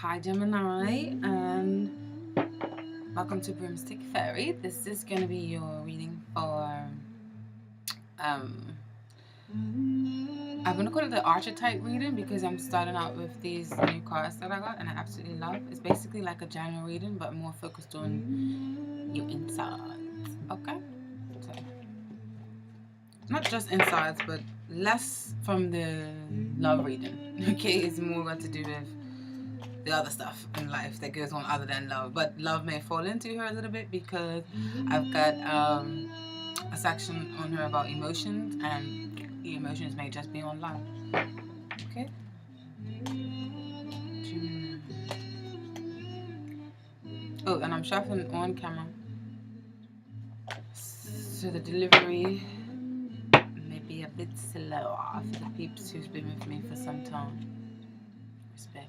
Hi Gemini, and welcome to BroomstickFairy. This is going to be your reading for, I'm going to call it the Archetype reading because I'm starting out with these new cards that I got and I absolutely love. It's basically like a general reading but more focused on your insides, okay? So, not just insides but less from the love reading, okay? It's more got to do with the other stuff in life that goes on other than love, but love may fall into her a little bit because I've got a section on her about emotions, and the emotions may just be on love. Okay. Oh, and I'm shuffling on camera, so the delivery may be a bit slower for the peeps who's been with me for some time. Respect.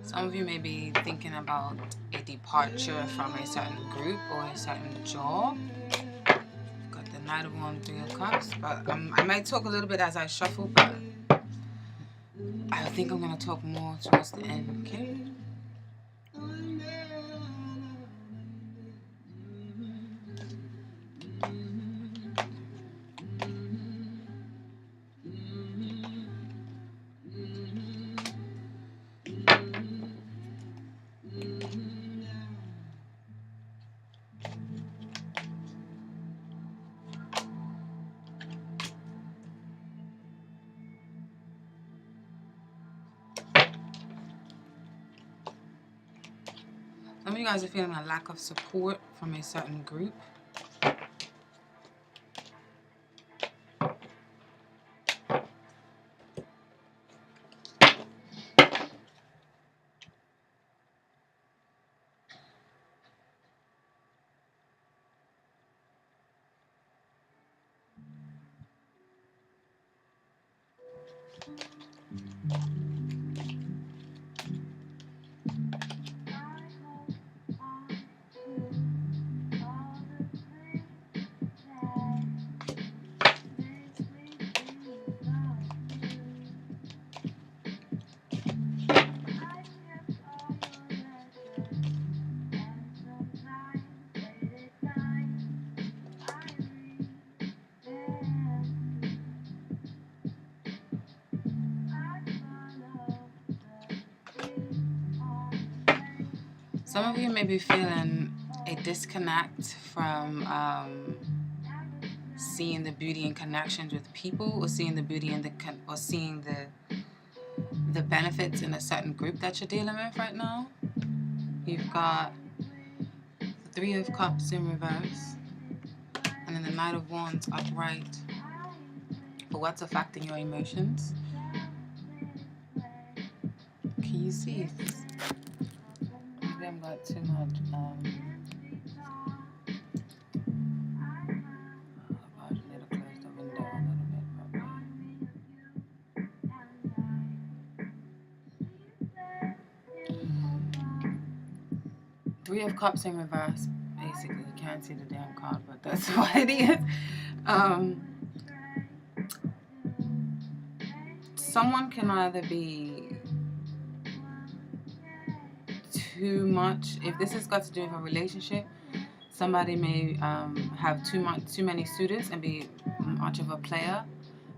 Some of you may be thinking about a departure from a certain group or a certain job. Got the Knight of Wands, Three of Cups, but I might talk a little bit as I shuffle, but I think I'm going to talk more towards the end, okay? Some of you guys are feeling a lack of support from a certain group. Some of you may be feeling a disconnect from seeing the beauty in connections with people, or seeing the beauty in seeing the benefits in a certain group that you're dealing with right now. You've got the Three of Cups in reverse, and then the Knight of Wands upright for what's affecting your emotions. Can you see this? Maybe I've got too much. Three of Cups in reverse. Basically, you can't see the damn card, but that's what it is. Someone can either be too much. If this has got to do with a relationship, somebody may have too many suitors and be much of a player,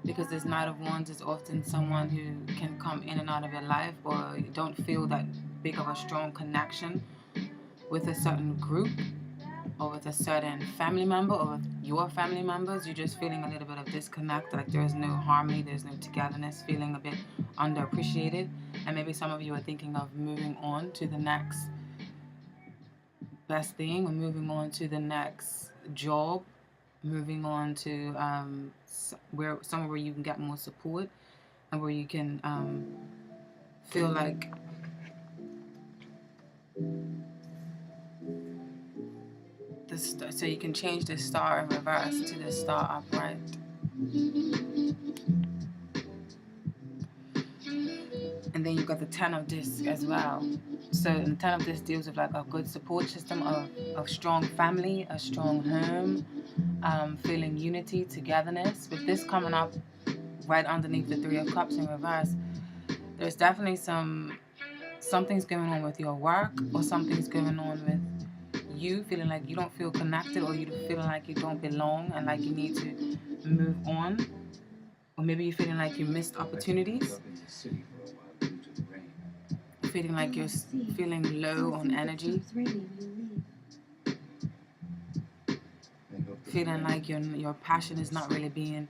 because this Knight of Wands is often someone who can come in and out of your life, or you don't feel that big of a strong connection with a certain group or with a certain family member or with your family members. You're just feeling a little bit of disconnect, like there's no harmony, there's no togetherness, feeling a bit underappreciated. And maybe some of you are thinking of moving on to the next best thing, or moving on to the next job, moving on to somewhere where you can get more support, and where you can feel like so you can change the star in reverse to the star upright. And then you've got the 10 of discs as well. So the 10 of discs deals with like a good support system of strong family, a strong home, feeling unity, togetherness. With this coming up right underneath the 3 of Cups in reverse, there's definitely something's going on with your work, or something's going on with you feeling like you don't feel connected, or you feeling like you don't belong and like you need to move on. Or maybe you're feeling like you missed opportunities. Feeling like you're feeling low on energy. Feeling like your passion is not really being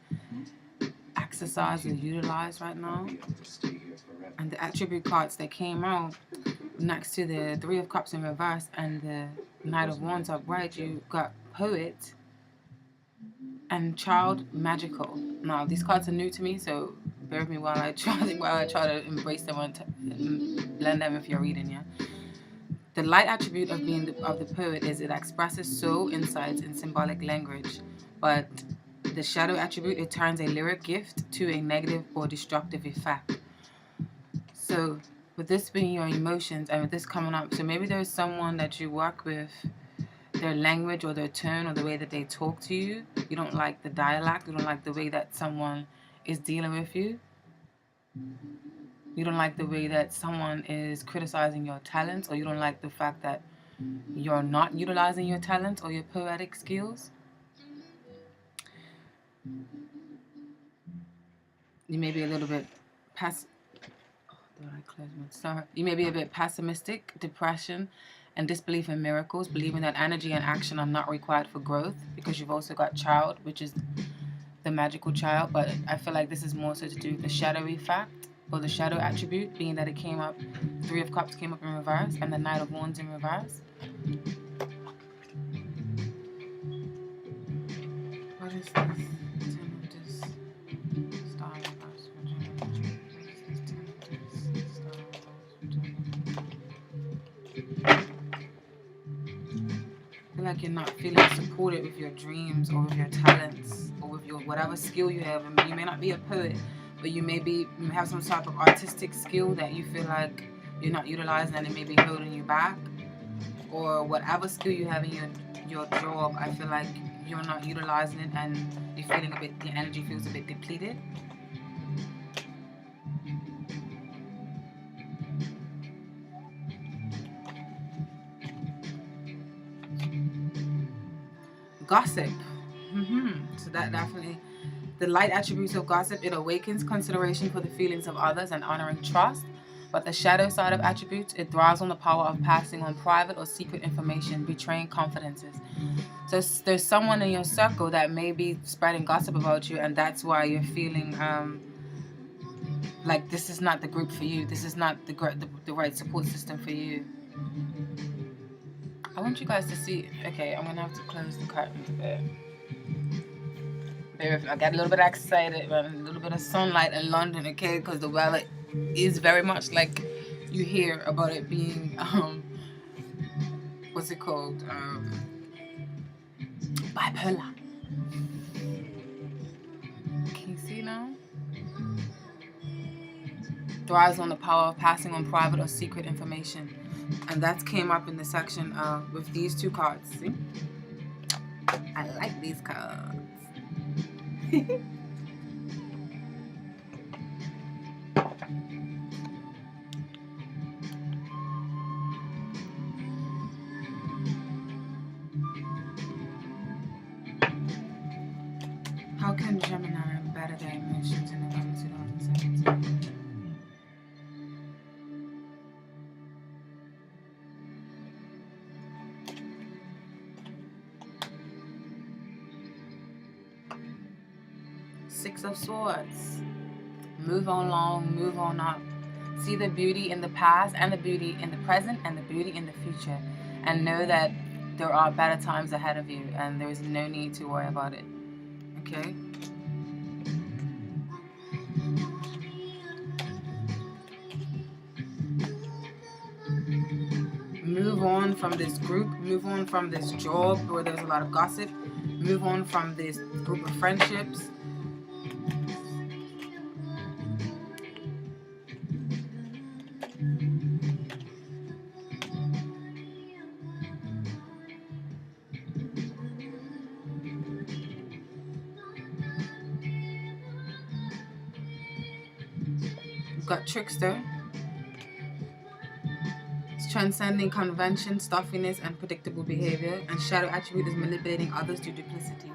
exercised or utilized right now. And the attribute cards that came out next to the 3 of Cups in reverse and the Knight of Wands upright, you got Poet and Child Magical. Now these cards are new to me, so bear with me while I try to embrace them and blend them with your reading. Yeah. The light attribute of being of the poet is it expresses soul insights in symbolic language, but the shadow attribute, it turns a lyric gift to a negative or destructive effect. So with this being your emotions, and with this coming up, so maybe there's someone that you work with, their language or their tone or the way that they talk to you, you don't like the dialect, you don't like the way that someone is dealing with you. You don't like the way that someone is criticizing your talents, or you don't like the fact that you're not utilizing your talents or your poetic skills. You may be a little bit you may be a bit pessimistic, depression, and disbelief in miracles, believing that energy and action are not required for growth, because you've also got Child, which is the magical child. But I feel like this is more so to do with the shadow effect, or the shadow attribute, being that it came up, 3 of Cups came up in reverse, and the Knight of Wands in reverse. What is this? Star reverse. I feel like you're not feeling supported with your dreams or with your talents or with your whatever skill you have. I mean, you may not be a poet, but you may have some type of artistic skill that you feel like you're not utilizing, and it may be holding you back. Or whatever skill you have in your job, I feel like you're not utilizing it, and you're feeling your energy feels a bit depleted. Gossip. So that definitely, the light attributes of gossip, it awakens consideration for the feelings of others and honoring trust. But the shadow side of attributes, it thrives on the power of passing on private or secret information, betraying confidences. So there's someone in your circle that may be spreading gossip about you, and that's why you're feeling like this is not the group for you. This is not the right support system for you. I want you guys to see. Okay, I'm gonna have to close the curtains a bit. I got a little bit excited, a little bit of sunlight in London, okay, because the weather is very much like you hear about it being what's it called, bipolar. Can you see now? Thrives on the power of passing on private or secret information, and that came up in the section with these 2 cards. See, I like these cards. How can Gemini better their emotions in November 2017? Six of Swords. Move on along, move on up. See the beauty in the past and the beauty in the present and the beauty in the future. And know that there are better times ahead of you and there is no need to worry about it. Okay? Move on from this group. Move on from this job where there's a lot of gossip. Move on from this group of friendships. You've got trickster. It's transcending convention, stuffiness, and predictable behavior. And shadow attribute is manipulating others through duplicity.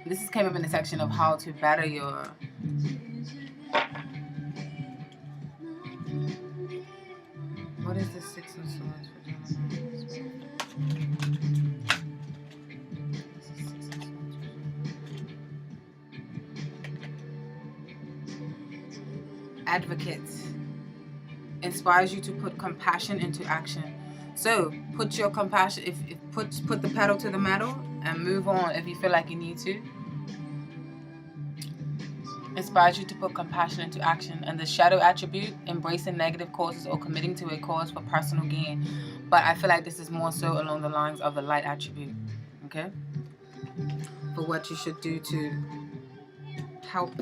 This came up in the section of how to better your... What is the Six of Swords for Gemini? Advocate. Inspires you to put compassion into action. So put your compassion, put the pedal to the metal and move on if you feel like you need to. Inspires you to put compassion into action. And the shadow attribute, embracing negative causes or committing to a cause for personal gain. But I feel like this is more so along the lines of the light attribute. Okay? For what you should do to help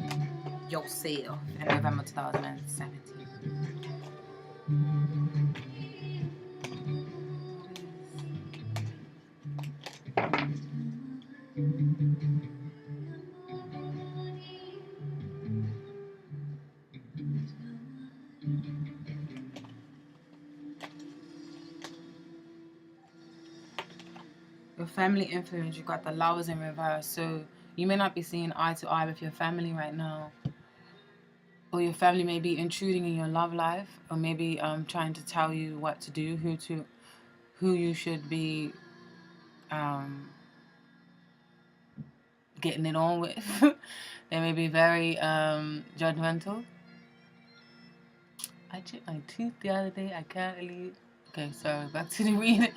yourself in November 2017. Your family influence, you got the Lovers in reverse. So you may not be seeing eye to eye with your family right now. Or your family may be intruding in your love life, or maybe trying to tell you what to do, who you should be getting it on with. They may be very judgmental. I checked my teeth the other day. I can't really... Okay, sorry, back to the reading.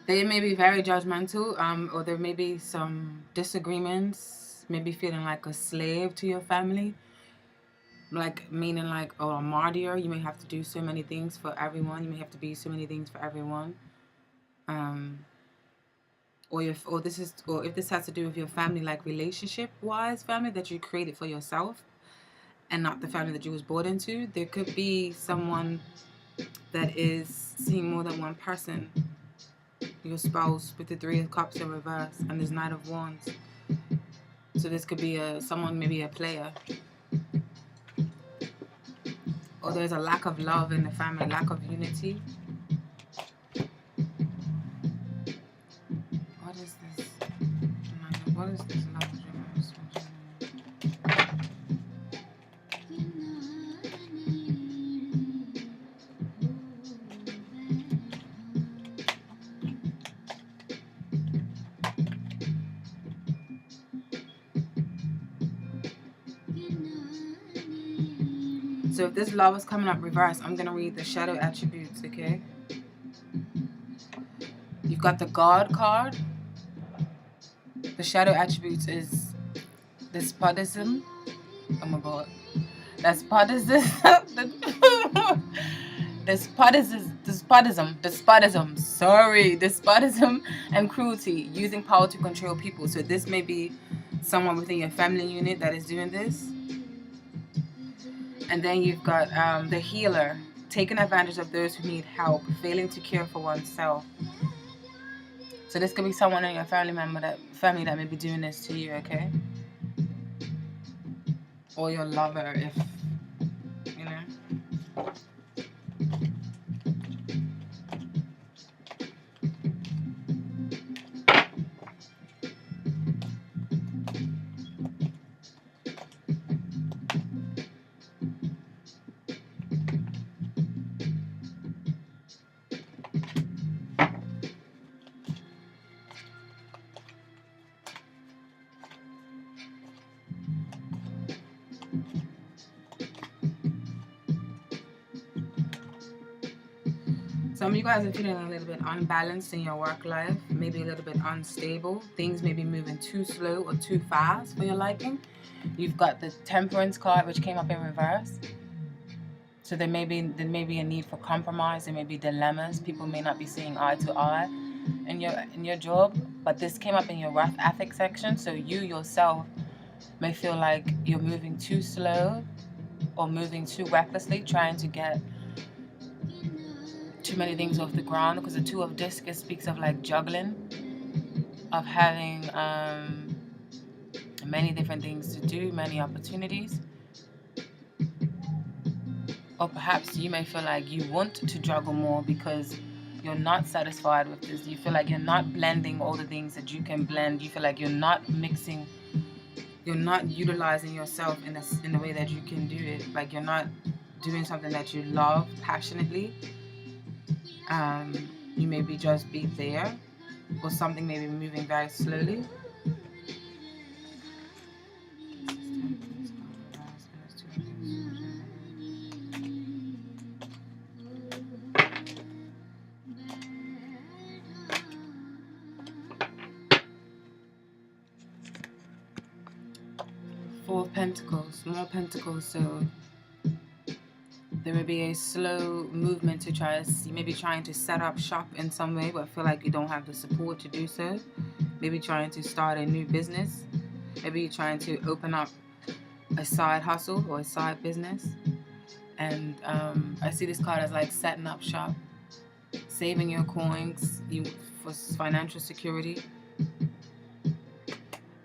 They may be very judgmental, or there may be some disagreements, maybe feeling like a slave to your family. Like, meaning like, oh, a martyr. You may have to do so many things for everyone. You may have to be so many things for everyone. Or if this has to do with your family, like relationship-wise family that you created for yourself and not the family that you was born into, there could be someone that is seeing more than one person. Your spouse with the Three of Cups in reverse and this Knight of Wands. So this could be someone, maybe a player. Or there's a lack of love in the family, lack of unity. What is this? What is this love? So if this love is coming up reverse, I'm going to read the shadow attributes, okay? You've got the God card. The shadow attributes is despotism. Oh my God. Despotism. Despotism and cruelty, using power to control people. So this may be someone within your family unit that is doing this. And then you've got the healer, taking advantage of those who need help, failing to care for oneself. So this could be someone in your family that may be doing this to you, okay? Or your lover, if you know. Some of you guys are feeling a little bit unbalanced in your work life, maybe a little bit unstable. Things may be moving too slow or too fast for your liking. You've got the Temperance card, which came up in reverse. So there may be a need for compromise. There may be dilemmas. People may not be seeing eye to eye in your job. But this came up in your rough ethics section. So you yourself may feel like you're moving too slow or moving too recklessly, trying to get too many things off the ground, because the Two of Discus speaks of like juggling, of having many different things to do, many opportunities. Or perhaps you may feel like you want to juggle more because you're not satisfied with this. You feel like you're not blending all the things that you can blend. You feel like you're not mixing, you're not utilizing yourself in the way that you can do it. Like you're not doing something that you love passionately. You maybe just be there, or something may be moving very slowly. Four of Pentacles, more Pentacles, so there may be a slow movement to try, maybe trying to set up shop in some way, but feel like you don't have the support to do so. Maybe trying to start a new business. Maybe you're trying to open up a side hustle or a side business. And I see this card as like setting up shop, saving your coins for financial security.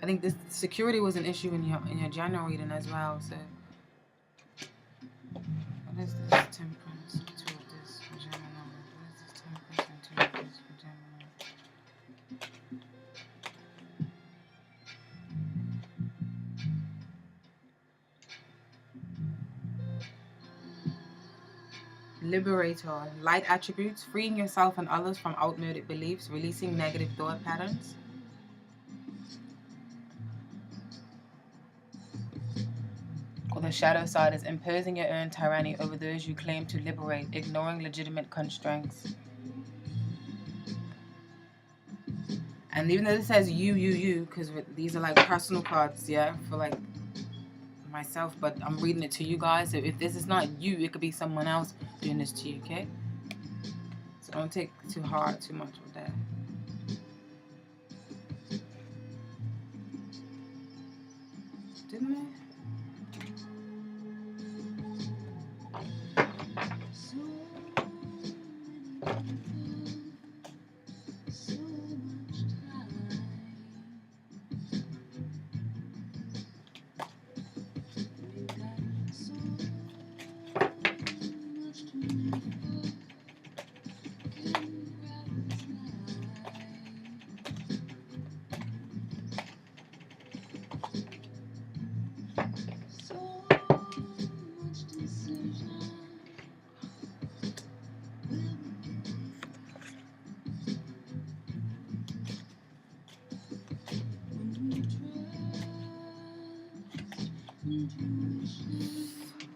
I think this security was an issue in your general reading as well. So what is this Temperance? Two of this for Gemini. What is this Temperance and two of this for Gemini? Liberator, light attributes, freeing yourself and others from outmoded beliefs, releasing negative thought patterns. Or the shadow side is imposing your own tyranny over those you claim to liberate, ignoring legitimate constraints. And even though it says you, because these are like personal cards, yeah, for like myself, but I'm reading it to you guys. So if this is not you, it could be someone else doing this to you, okay? So don't take too much with that. Didn't I?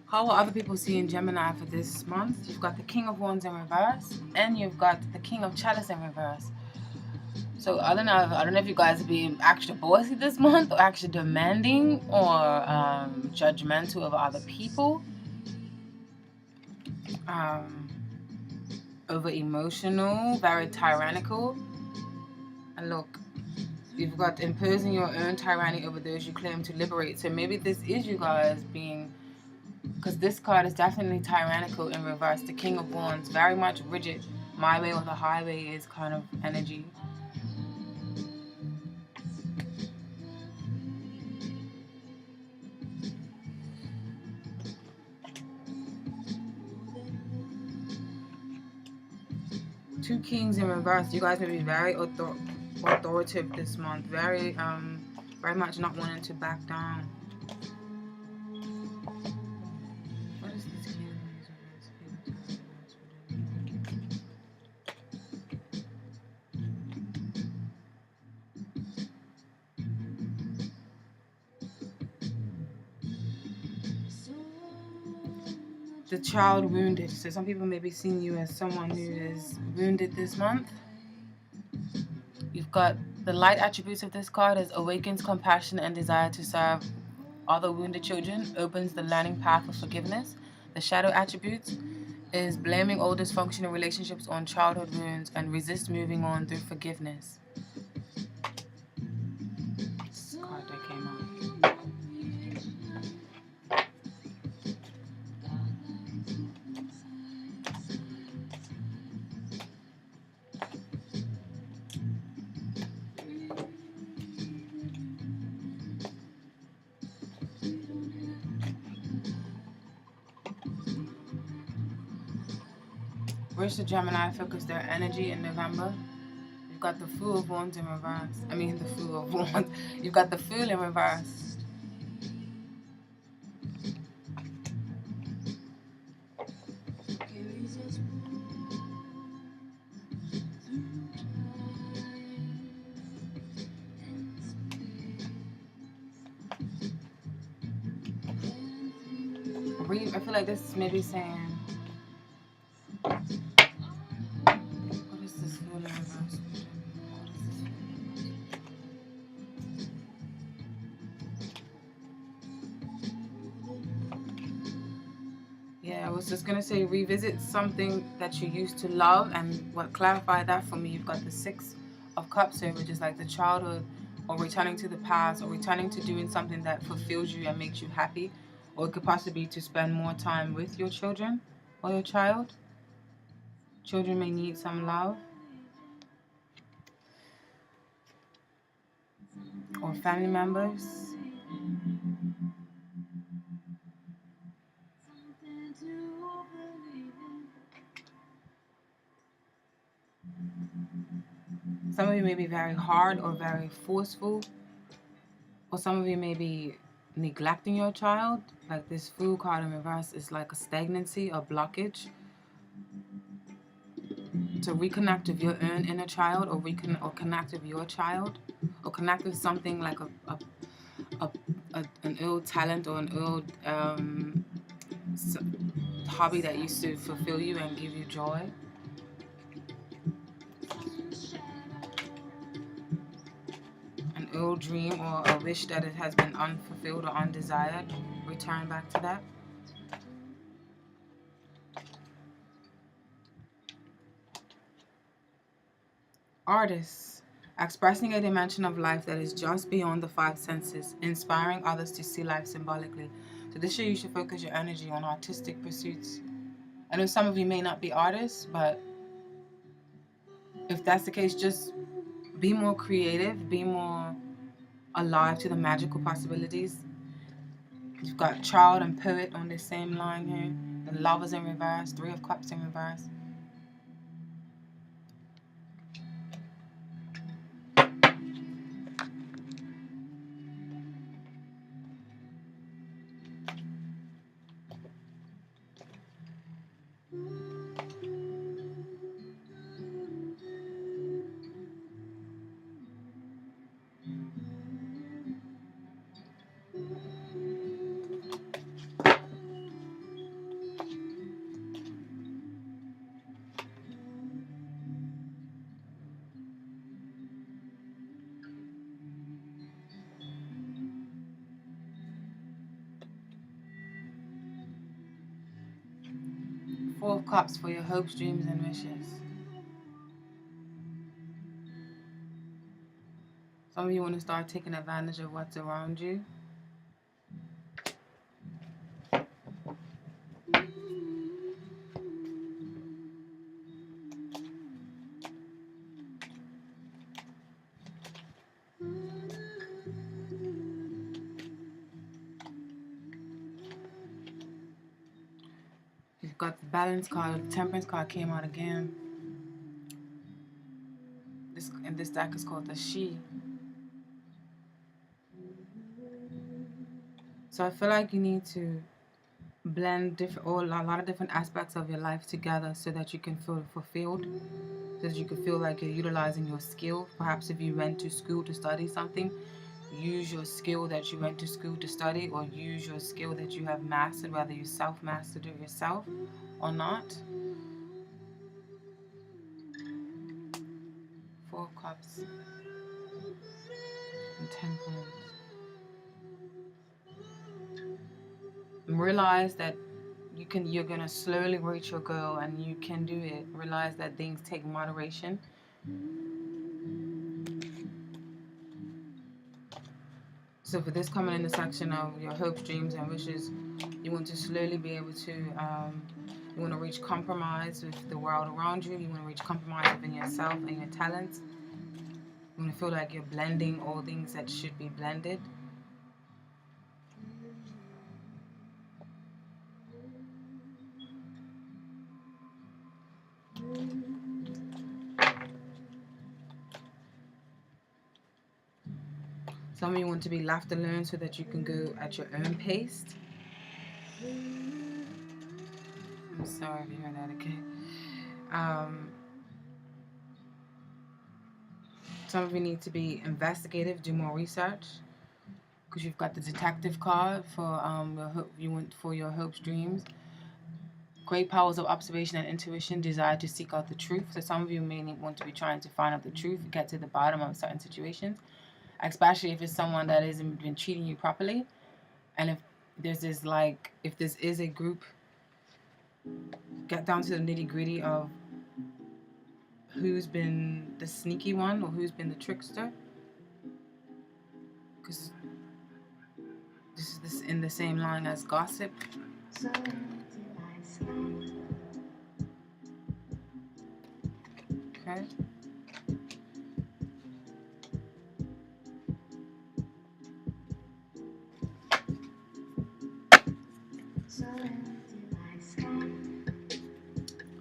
How are other people seeing Gemini for this month? You've got the King of Wands in reverse, and you've got the King of Chalice in reverse. So I don't know if you guys are being extra bossy this month, or actually demanding, or judgmental of other people, over emotional, very tyrannical. And look, you've got imposing your own tyranny over those you claim to liberate. So maybe this is you guys being, because this card is definitely tyrannical in reverse. The King of Wands, very much rigid. My way or the highway is kind of energy. Two Kings in reverse. You guys may be very authoritative this month. Very much not wanting to back down. What is this King? the child wounded. So some people may be seeing you as someone who is wounded this month. You've got the light attributes of this card is awakens compassion and desire to serve other wounded children, opens the learning path of forgiveness. The shadow attributes is blaming all dysfunctional relationships on childhood wounds and resist moving on through forgiveness. This card that came out. Where's the Gemini focus their energy in November? You've got the Fool of Wands in reverse. I mean, the Fool of Wands. You've got the Fool in reverse. I feel like this is maybe saying, what is this Fool in reverse? Yeah, I was just gonna say revisit something that you used to love, and what clarified that for me, you've got the Six of Cups here, which is like the childhood, or returning to the past, or returning to doing something that fulfills you and makes you happy, or it could possibly be to spend more time with your children or your child. Children may need some love, or family members. Some of you may be very hard or very forceful, or some of you may be neglecting your child. Like this Fool card in reverse is like a stagnancy, a blockage. To reconnect with your own inner child, or connect with your child, or connect with something like an old talent or an old hobby that used to fulfill you and give you joy. An old dream or a wish that it has been unfulfilled or undesired. Return back to that. Artists, expressing a dimension of life that is just beyond the five senses, inspiring others to see life symbolically. So this year you should focus your energy on artistic pursuits. I know some of you may not be artists, but if that's the case, just be more creative, be more alive to the magical possibilities. You've got child and poet on the same line here. The Lovers in reverse, Three of Cups in reverse. Four of Cups for your hopes, dreams, and wishes. Some of you want to start taking advantage of what's around you. You've got the Balance card, the Temperance card came out again. This deck is called the She. So I feel like you need to blend a lot of different aspects of your life together so that you can feel fulfilled, so that you can feel like you're utilizing your skill. Perhaps if you went to school to study something, use your skill that you went to school to study, or use your skill that you have mastered, whether you self-mastered it yourself or not. 4 of Cups and 10 Coins. And realize that you're gonna slowly reach your goal, and you can do it. Realize that things take moderation. So for this coming in the section of your hopes, dreams, and wishes, you want to slowly be able to, you want to reach compromise with the world around you. You want to reach compromise within yourself and your talents. You want to feel like you're blending all things that should be blended. Some of you want to be left alone so that you can go at your own pace. I'm sorry if you heard that, okay? Some of you need to be investigative, do more research, because you've got the detective card for your hopes, dreams. Great powers of observation and intuition, desire to seek out the truth. So some of you may want to be trying to find out the truth, get to the bottom of certain situations, especially if it's someone that hasn't been treating you properly. And if this is a group, get down to the nitty-gritty of who's been the sneaky one or who's been the trickster, because this is in the same line as gossip. Okay.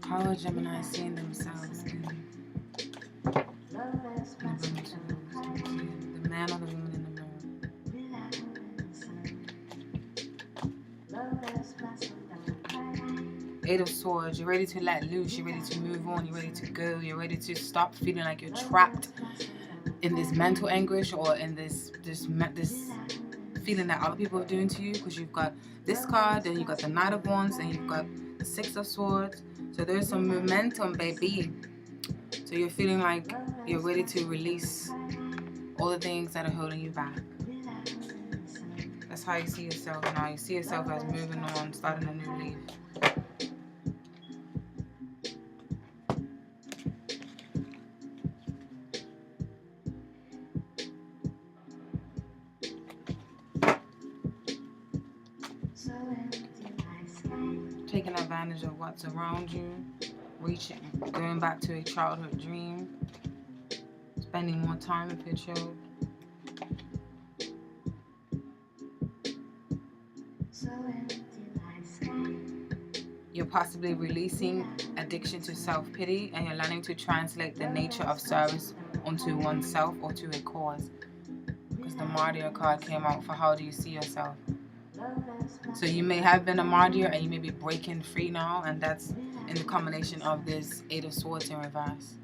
How are Gemini seeing themselves in the man or the woman in the mirror? Eight of Swords. You're ready to let loose. You're ready to move on. You're ready to go. You're ready to stop feeling like you're trapped in this mental anguish or in this feeling that other people are doing to you, because you've got this card, then you've got the Knight of Wands, and you've got the Six of Swords. So there's some momentum, baby. So you're feeling like you're ready to release all the things that are holding you back. That's how you see yourself now. You see yourself as moving on, starting a new leaf. Taking advantage of what's around you, going back to a childhood dream, spending more time with your children. You're possibly releasing addiction to self-pity, and you're learning to translate the nature of service onto oneself or to a cause. Because the Martyr card came out for how do you see yourself. So you may have been a martyr and you may be breaking free now, and that's in the combination of this Eight of Swords in reverse.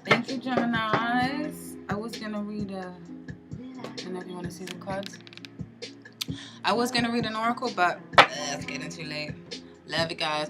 Thank you, Geminis. I was going to read I don't know if you want to see the cards. I was going to read an oracle, but it's getting too late. Love you guys.